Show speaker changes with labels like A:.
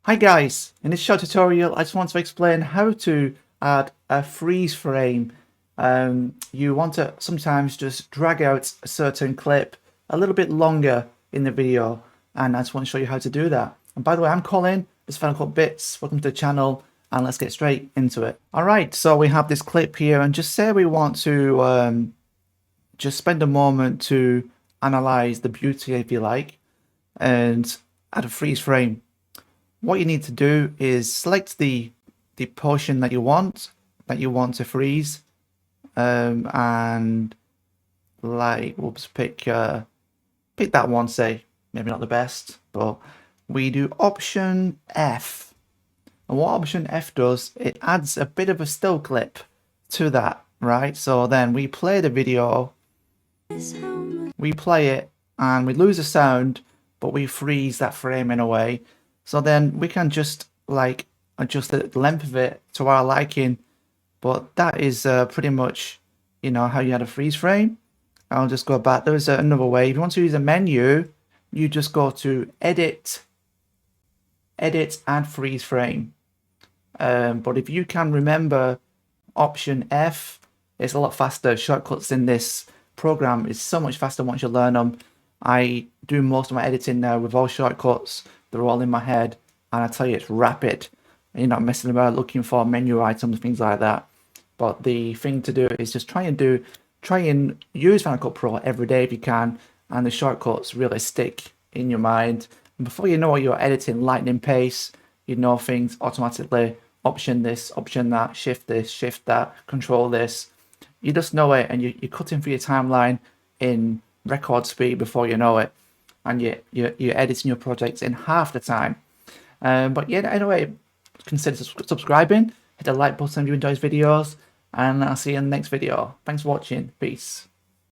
A: Hi guys, in this short tutorial I just want to explain how to add a freeze frame. You want to sometimes just drag out a certain clip a little bit longer in the video, and I just want to show you how to do that. And by the way, I'm Colin, this is Final Cut Bits, welcome to the channel, and let's get straight into it. Alright, so we have this clip here, and just say we want to just spend a moment to analyze the beauty, if you like, and add a freeze frame. What you need to do is select the portion that you want to freeze, and like we'll just pick that one. Say maybe not the best, but we do Option F, and what Option F does, it adds a bit of a still clip to that, right? So then we play the video, we play it, and we lose the sound, but we freeze that frame in a way. So then we can just like adjust the length of it to our liking. But that is pretty much, you know, how you had a freeze frame. I'll just go back. There's another way. If you want to use a menu, you just go to Edit, Add Freeze Frame. But if you can remember Option F, it's a lot faster. Shortcuts in this program is so much faster once you learn them. I do most of my editing now with all shortcuts. They're all in my head, and I tell you, it's rapid. You're not messing about looking for menu items, things like that. But the thing to do is just try and use Final Cut Pro every day if you can, and the shortcuts really stick in your mind. And before you know it, you're editing lightning pace. You know things automatically. Option this, option that, shift this, shift that, control this. You just know it, and you're cutting through your timeline in record speed before you know it, and you're editing your projects in half the time. But yeah, anyway, consider subscribing, hit the like button if you enjoy these videos, and I'll see you in the next video. Thanks for watching. Peace.